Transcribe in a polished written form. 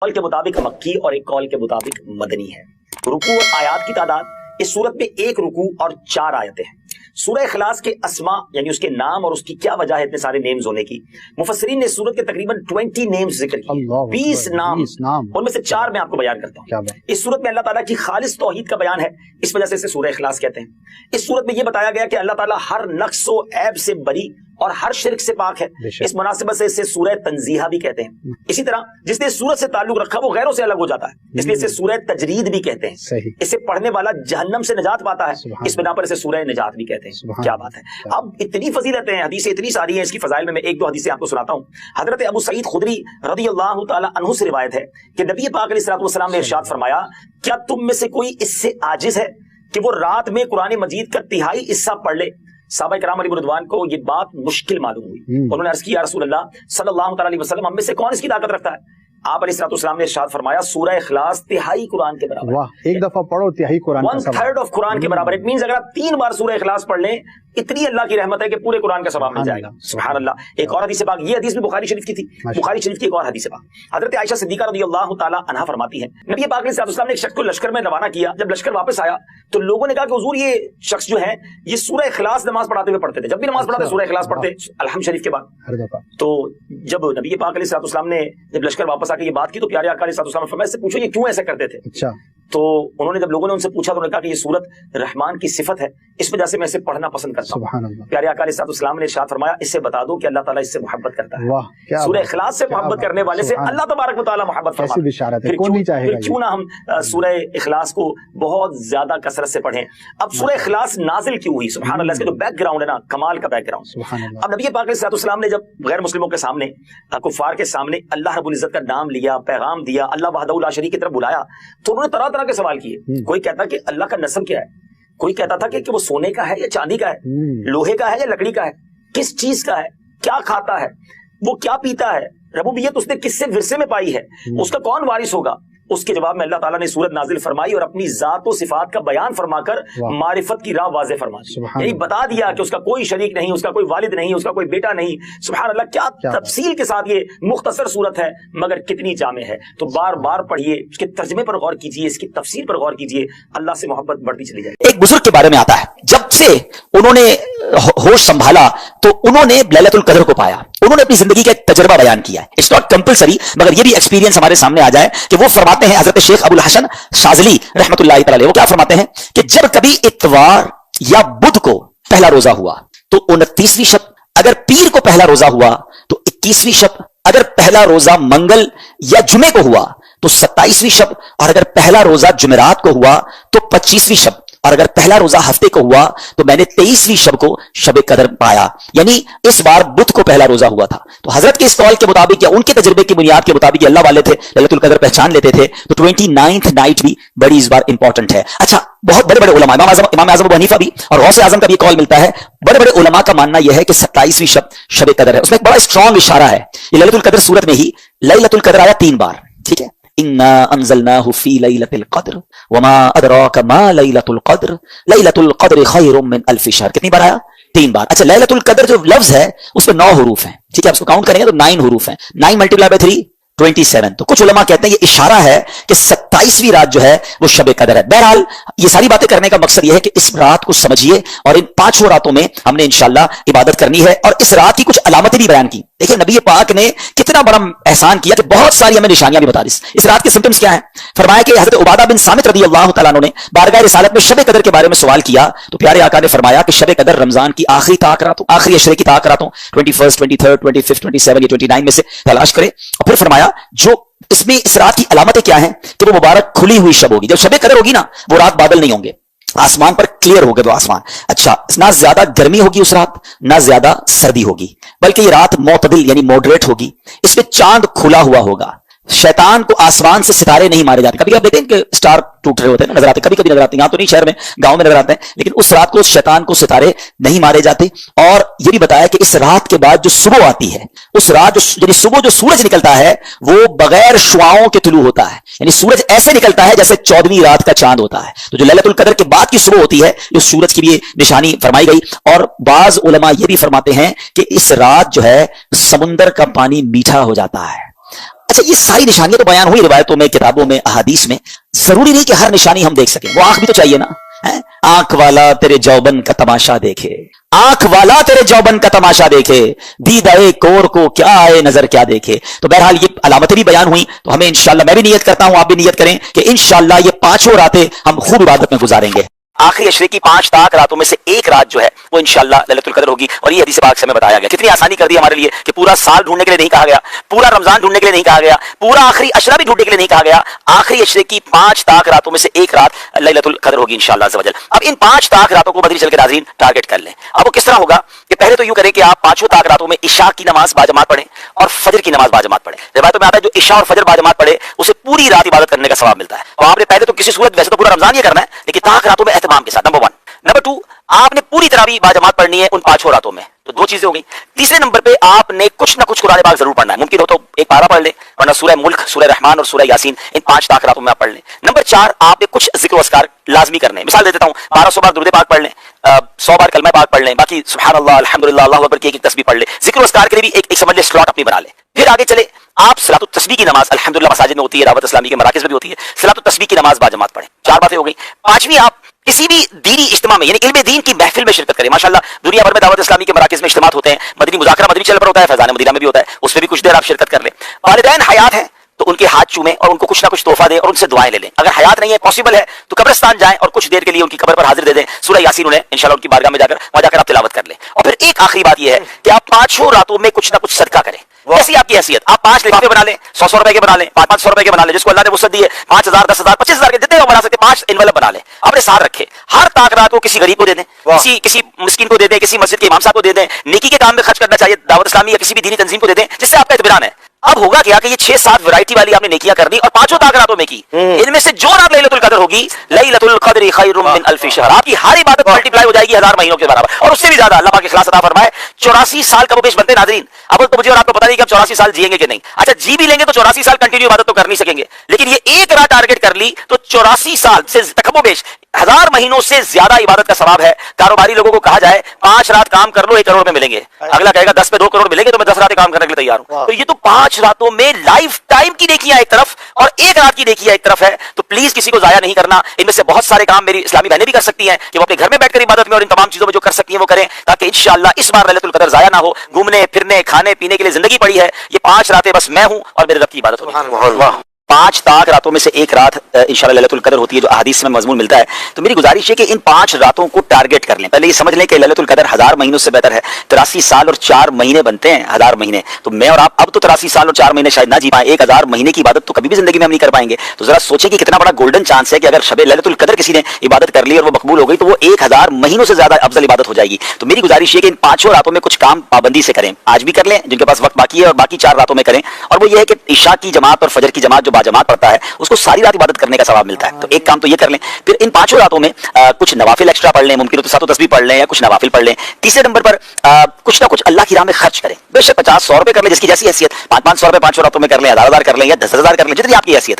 कौल के मुताबिक मक्की और एक कौल के मुताबिक मदनी है। रुकू और आयात की तादाद इस सूरत में 1 रुकू और 4 आयतें हैं। सूरह इखलास के अस्मा यानी उसके नाम और उसकी क्या वजह है इतने सारे नेम्स होने की, मुफस्सिरीन ने सूरत के तकरीबन 20 नेम्स जिक्र किए, 20 नाम, उनमें से 4 मैं आपको बयान करता हूँ। इस सूरत में अल्लाह ताला की खालिस तौहीद का बयान है, इस वजह से इसे सूरह इखलास कहते हैं। इस सूरत में यह बताया गया कि अल्लाह ताला हर नक्स व ऐब से बरी और हर शिर्क से पाक है। इस मुनासिबत से इसे सूरह तंजीहा भी कहते हैं। इसी तरह जिसने सूरत से ताल्लुक रखा वो गैरों से अलग हो जाता है, इसलिए इसे सूरह तजरीद भी कहते हैं। इसे पढ़ने वाला जहन्नम से निजात पाता है, इस बिना पर इसे सूरह निजात भी कहते हैं। क्या बात है। अब इतनी फजीलतें हैं, हदीसें इतनी सारी हैं, इसकी फजाइल में मैं 1-2 हदीसें आपको सुनाता हूँ। हजरत अबू सईद खुदरी रज़ियल्लाहु तआला अन्हु से रिवायत है कि नबी पाक अलैहिस्सलातु वस्सलाम ने इरशाद फरमाया, क्या तुम में से कोई इससे आजिज है कि वो रात में कुरान मजीद का 1/3 हिस्सा पढ़ ले? सहाबा किराम अलैहिम रिज़वान को ये बात मुश्किल मालूम हुई। उन्होंने अर्ज़ किया, या रसूल अल्लाह सल्लल्लाहु अलैहि वसल्लम, हम में से कौन इसकी ताकत रखता है? आप अलैहिस्सलाम ने इरशाद फरमाया, सूरह इखलास 1/3 कुरान के बराबर। वाह, एक दफा पढ़ो 1/3 कुरान, 1/3 ऑफ कुरान के बराबर। इट मींस अगर आप 3 बार सूरह इखलास पढ़ लें, इतनी अल्लाह की रहमत है कि पूरे कुरान का सवाब मिल जाएगा। सुभान अल्लाह। एक और हदीस पाक, ये हदीस भी बुखारी शरीफ की थी, बुखारी शरीफ की एक और हदीस पाक, हजरत आयशा सिद्दीका रज़ियल्लाहु तआला अन्हा फरमाती है, नबी पाक अलैहिस्सलाम ने एक शख्स को लश्कर में रवाना किया। जब लश्कर वापस आया तो लोगों ने कहा कि हुजूर ये शख्स जो है ये सूरह इखलास नमाज पढ़ाते हुए पढ़ते थे, जब भी नमाज पढ़ाते सूरह इखलास पढ़ते अलहम शरीफ के बाद। तो जब नबी पाक अलैहिस्सलाम ने जब लश्कर वापस आके ये बात की तो प्यारे आका अलैहिस्सलाम ने फरमाया, इससे पूछो ये क्यों ऐसा करते थे। अच्छा। तो उन्होंने जब लोगों ने उनसे पूछा तो उन्होंने कहा कि ये सूरत रहमान की सिफत है, इस वजह से मैं इसे पढ़ना पसंद करता हूँ। प्यारे आका अलैहिस्सलाम ने इरशाद फरमाया, इससे बता दो कि अल्लाह ताला इससे मोहब्बत करता है। सूरह इखलास से मोहब्बत करने वाले से अल्लाह तबारक व तआला मोहब्बत फरमाता है। फिर क्यों ना हम सूरह इखलास को बहुत ज्यादा कसरत से पढ़ें। अब सूरह इखलास नाजिल क्यों हुई? सुभान अल्लाह, इसका जो बैकग्राउंड है ना, कमाल का बैकग्राउंड। अब नबी पाक अलैहिस्सलाम ने जब गैर मुस्लिमों के सामने, कुफार के सामने अल्लाह रब्बुल इज्जत का नाम लिया, पैगाम दिया, अल्लाह वहदहु ला शरीक की तरफ बुलाया, तो उन्होंने तरह तरह के सवाल किए। कोई कहता कि अल्लाह का नस्ब क्या है, कोई कहता था कि वो सोने का है या चांदी का है, लोहे का है या लकड़ी का है, किस चीज का है, क्या खाता है, वो क्या पीता है, रबूबियत उसने किससे विरसे में पाई है, उसका कौन वारिस होगा। उसके जवाब में अल्लाह ताला ने सूरत नाजिल फरमाई और अपनी जात व सिफात का बयान फरमाकर मारिफत की राह वाज़े फरमा दी। यही बता दिया कि उसका कोई शरीक नहीं, उसका कोई वालिद नहीं, उसका कोई बेटा नहीं। सुभान अल्लाह, क्या तफसील के साथ ये मुख्तसर सूरत है मगर कितनी जामे है। तो बार बार पढ़िए, उसके तर्जमे पर गौर कीजिए, इसकी तफसीर पर गौर कीजिए, अल्लाह से मोहब्बत बढ़ती चली जाए। एक बुजुर्ग के बारे में आता है, जब से उन्होंने होश संभाला तो उन्होंने लैलतुल कद्र को पाया। उन्होंने अपनी जिंदगी का एक तजर्बा बयान किया है। इट्स नॉट कंपलसरी, मगर ये भी एक्सपीरियंस हमारे सामने आ जाए कि वो फरमाते हैं, हजरत शेख अबुल हसन शाज़ली रहमतुल्लाहि तआला अलैह, वो क्या फरमाते हैं कि जब कभी इतवार या बुध को पहला रोजा हुआ तो 29वीं शब, अगर पीर को पहला रोजा हुआ तो 21वीं शब, अगर पहला रोजा मंगल या जुमे को हुआ तो 27वीं शब, और अगर पहला रोजा जुमेरात को हुआ तो 25वीं शब, और अगर पहला रोजा हफ्ते को हुआ तो मैंने 23वीं शब को शब कदर पाया। यानी इस बार बुध को पहला रोजा हुआ था। तो हजरत के इस कॉल के मुताबिक या उनके तजर्बे की बुनियाद के मुताबिक अल्लाह वाले थे, लैलतुल कदर पहचान लेते थे, तो 29th नाइट भी बड़ी इस बार इंपॉर्टेंट है। अच्छा, बहुत बड़े बड़े उलमा, इमाम आज़म अबू हनीफा भी और गौसे आज़म का भी कॉल मिलता है। बड़े बड़े उलमा का मानना यह है कि 27वीं शब शब कदर है। उसमें एक बड़ा स्ट्रॉन्ग इशारा है। ये लैलतुल कदर सूरत में ही लैलतुल कदर आया 3 बार, ठीक है। इन्ना अंज़लनाहु फी लैलतिल क़द्र वमा अदराका मा लैलतुल क़द्र लैलतुल क़द्र खैरुम मिन अल्फ़ि शहर। कितनी बार आया? 3 बार। अच्छा, लैलतुल कद्र जो लफ्ज है उसमें 9 हुरूफ हैं, ठीक है। आप उसको काउंट करेंगे तो 9 हुरूफ हैं। 9 मल्टीप्लाई बाय 3 27। तो कुछ उलमा कहते हैं ये इशारा है कि 27वीं रात जो है वो शब कदर है। बहरहाल ये सारी बातें करने का मकसद ये है कि इस रात को समझिए और इन 5 रातों में हमने इंशाअल्लाह इबादत करनी है और इस रात की कुछ अलामतें भी बयान की। देखिए नबी पाक ने कितना बड़ा एहसान किया कि बहुत सारी हमें निशानियां भी बता दी। इस रात के सिम्टम्स क्या है? फरमाया कि हजरत उबादा बिन सामित रज़ियल्लाहु तआला अन्हु ने बारगाह रिसालत में शब कदर के बारे में सवाल किया तो प्यारे आका ने फरमाया कि शब कदर रमजान की आखिरी ताक रातों, आखिरी अशरे की ताक रातों 21, 23, 25, 27 या 29 में से तलाश करे। और फिर फरमाया जो इसमें इस रात की अलामतें क्या हैं कि वो मुबारक खुली हुई शब होगी। जब शब कदर होगी ना, वो रात बादल नहीं होंगे, आसमान पर क्लियर होगा वो आसमान। अच्छा, ना ज्यादा गर्मी होगी उस रात, ना ज्यादा सर्दी होगी, बल्कि ये रात मोतदिल यानी मॉडरेट होगी। इसमें चांद खुला हुआ होगा, शैतान को आसमान से सितारे नहीं मारे जाते। कभी आप देखते हैं कि स्टार टूट रहे होते हैं, नजर आते, कभी कभी नजर आते हैं, यहाँ तो नहीं, शहर में, गांव में नजर आते हैं, लेकिन उस रात को शैतान को सितारे नहीं मारे जाते। और ये भी बताया कि इस रात के बाद जो सुबह आती है, उस रात यानी सुबह जो सूरज निकलता है वो बगैर शुआओं के तुलू होता है, यानी सूरज ऐसे निकलता है जैसे 14वीं रात का चांद होता है। तो जो लैलतुल कदर के बाद की सुबह होती है, उस सूरज की भी निशानी फरमाई गई। और बाज उलमा ये भी फरमाते हैं कि इस रात जो है समुंदर का पानी मीठा हो जाता है। اچھا یہ ساری نشانیاں تو بیان ہوئی روایتوں میں, کتابوں میں, احادیث میں. ضروری نہیں کہ ہر نشانی ہم دیکھ سکیں, وہ آنکھ بھی تو چاہیے نا. آنکھ والا تیرے جوبن کا تماشا دیکھے, آنکھ والا تیرے جوبن کا تماشا دیکھے, دیدائے کور کو کیا آئے نظر کیا دیکھے. تو بہرحال یہ علامتیں بھی بیان ہوئی, تو ہمیں انشاءاللہ, میں بھی نیت کرتا ہوں, آپ بھی نیت کریں کہ انشاءاللہ یہ 5 راتیں ہم خوب عبادت میں گزاریں گے. آخری عشرے کی 5 طاق راتوں میں سے ایک رات جو ہے وہ انشاءاللہ لیلۃ القدر ہوگی. اور یہ حدیث پاک سے ہمیں بتایا گیا, کتنی آسانی کر دی ہمارے لیے کہ پورا سال ڈھونڈنے کے لیے نہیں کہا گیا, پورا رمضان ڈھونڈنے کے لیے نہیں کہا گیا, پورا آخری عشرہ بھی ڈھونڈنے کے لیے نہیں کہا گیا. آخری عشرے کی 5 طاق راتوں میں سے ایک رات لیلۃ القدر ہوگی انشاءاللہ عز و جل. اب ان 5 طاق راتوں کو بدری چل کے ناظرین ٹارگٹ کر لیں. اب وہ کس طرح ہوگا کہ پہلے تو یوں کریں کہ آپ 5 طاق راتوں میں عشاء کی نماز باجماعت پڑھیں اور فجر کی نماز باجماعت پڑھیں. روایتوں میں آتا ہے جو عشاء اور فجر باجماعت پڑھے اسے پوری رات عبادت کرنے کا ثواب ملتا ہے. اور آپ نے پہلے تو کسی صورت, ویسے تو پورا رمضان یہ کرنا ہے, لیکن طاق راتوں میں اہتمام کے ساتھ. نمبر 1. نمبر 2, آپ نے پوری تراویح باجماعت پڑھنی ہے ان 5 راتوں میں. تو 2 چیزیں ہو گئی. تیسرے نمبر پہ آپ نے کچھ نہ کچھ قرآن پاک ضرور پڑھنا ہے. ممکن ہو تو ایک پارہ پڑھ لیں, ورنہ سورہ ملک, سورہ رحمان اور سورہ یاسین ان 5 طاق راتوں میں آپ پڑھ لیں. نمبر 4, آپ نے کچھ ذکر و اذکار لازمی کرنے ہیں. مثال دے دیتا ہوں, 1200 بار درود پاک پڑھ لیں, 100 بار کلمہ پاک پڑھ لیں, باقی سبحان اللہ, الحمدللہ, اللہ اکبر کی ایک تسبیح پڑھ لیں. ذکر و اذکار کے لیے بھی ایک سمجھ لیں سلاٹ اپنی بنا لیں. پھر آگے چلے, آپ صلاۃ التسبیح کی نماز الحمدللہ مساجد میں ہوتی ہے, دعوت اسلامی کے مراکز میں بھی ہوتی ہے, صلاۃ التسبیح کی نماز باجماعت پڑھیں. 4 باتیں ہو گئی. 5ویں, آپ کسی بھی دینی اجتماع میں یعنی علم دین کی محفل میں شرکت کریں. ماشاءاللہ دنیا بھر میں دعوت اسلامی کے مراکز میں اجتماعات ہوتے ہیں, مدنی مذاکرہ مدنی چینل پر ہوتا ہے, فیضان مدینہ میں بھی ہوتا ہے, اس میں بھی کچھ دیر آپ شرکت کر لیں. والدین حیات ہیں تو ان کے ہاتھ چومیں اور ان کو کچھ نہ کچھ تحفہ دیں اور ان سے دعائیں لے لیں. اگر حیات نہیں ہے, پاسبل ہے, تو قبرستان جائیں اور کچھ دیر کے لیے ان کی قبر پر حاضر دے دیں, سورہ یاسین انہیں انشاءاللہ ان کی بارگاہ میں جا کر وہاں جا کر آپ تلاوت کر لیں. اور پھر ایک آخری بات یہ ہے کہ آپ 5 راتوں میں کچھ نہ کچھ صدقہ کریں. جیسی آپ کی حیثیت, آپ 5 لفافے بنا لیں, 100 روپے کے بنا لیں, 500 روپے کے بنا لیں, جس کو اللہ نے وسعت دی ہے, 5000 10,000 25,000 کے جتنے بنا سکتے 5 انویلپ بنا لیں, اپنے ساتھ رکھے. ہر طاق رات کو کسی غریب کو دے دیں, کسی مسکین کو دے دیں, کسی مسجد کے امام صاحب کو دے دیں. نیکی کے کام میں خرچ کرنا چاہیے, دعوت اسلامی یا کسی بھی دینی تنظیم کو دے دیں, جس سے آپ کا اطمینان ہے. اب ہوگا کیا کہ یہ 6-7 ورائٹی والی آپ نے نیکیاں کر دی اور 5 طاق راتوں میں کی. ان میں سے جو رات لیلۃ القدر ہوگی, لیلۃ القدر خیر من الف شہر, آپ کی ہر عبادت ملٹی پلائی ہو جائے گی 1000 مہینوں کے برابر اور اس سے بھی زیادہ. اللہ پاک اخلاص عطا فرمائے. 84 سال کا وہ بیش بنتے ناظرین. اب تو مجھے اور آپ کو پتا نہیں کہ ہم 84 سال جیئیں گے کہ نہیں. اچھا جی بھی لیں گے تو 84 سال کنٹینیو عبادت تو کر نہیں سکیں گے, لیکن یہ ایک رات ٹارگٹ کر لی تو 84 سال سے تکم و بیش 1000 مہینوں سے زیادہ عبادت کا ثواب ہے. کاروباری لوگوں کو کہا جائے 5 رات کام کر لو 1 کروڑ میں ملیں گے, اگلا کہے گا 10 پہ 2 کروڑ ملیں گے, تو میں 10 راتیں کام کرنے کے لیے تیار ہوں. تو یہ تو 5 راتوں میں لائف ٹائم کی نیکیاں ایک طرف اور ایک رات کی نیکیاں ایک طرف ہے. تو پلیز کسی کو ضائع نہیں کرنا. ان میں سے بہت سارے کام میری اسلامی بہنیں بھی کر سکتی ہیں کہ وہ اپنے گھر میں بیٹھ کر عبادت میں اور ان تمام چیزوں میں جو کر سکتی ہیں وہ کریں, تاکہ انشاءاللہ اس بار لیلۃ القدر ضائع نہ ہو. گھومنے پھرنے کھانے پینے کے لیے زندگی پڑی ہے, یہ 5 راتیں بس میں ہوں اور میرے رب کی عبادت ہوگی. 5 طاق راتوں میں سے ایک رات انشاءاللہ لیلۃ القدر ہوتی ہے جو احادیث میں مضمون ملتا ہے. تو میری گزارش ہے کہ ان 5 راتوں کو ٹارگٹ کر لیں. پہلے یہ سمجھ لیں کہ لیلۃ القدر 1000 مہینوں سے بہتر ہے. 83 سال اور 4 مہینے بنتے ہیں 1000 مہینے. تو میں اور آپ اب تو 83 سال اور 4 مہینے شاید نہ جی پائیں, 1000 مہینے کی عبادت تو کبھی بھی زندگی میں ہم نہیں کر پائیں گے. تو ذرا سوچیں کہ کتنا بڑا گولڈن چانس ہے کہ اگر شب لیلۃ القدر کسی نے عبادت کر لی اور وہ مقبول ہو گئی تو وہ 1000 مہینوں سے زیادہ افضل عبادت ہو جائے گی. تو میری گزارش یہ کہ ان 5 راتوں میں کچھ کام پابندی سے کریں. آج بھی کر لیں جن کے پاس وقت باقی ہے, اور باقی 4 راتوں میں کریں. اور وہ یہ ہے کہ عشاء کی جماعت اور فجر کی جماعت جو باجماعت پڑھتا ہے اس کو ساری رات عبادت کرنے کا ثواب ملتا ہے. تو ایک کام تو یہ کر لیں. پھر ان 5 راتوں میں کچھ نوافل ایکسٹرا پڑھ لیں, ممکن ہو تو 7 تسبیح پڑھ لیں یا کچھ نوافل پڑھ لیں. تیسرے نمبر پر کچھ نہ کچھ اللہ کی راہ میں خرچ کریں. بے شک 50-100 روپے کر لیں, جس کی جیسی حیثیت, 500 روپے 5 راتوں میں کر لیں, 1000 کر لیں یا 10,000 کر لیں, جتنی آپ کی حیثیت ہے.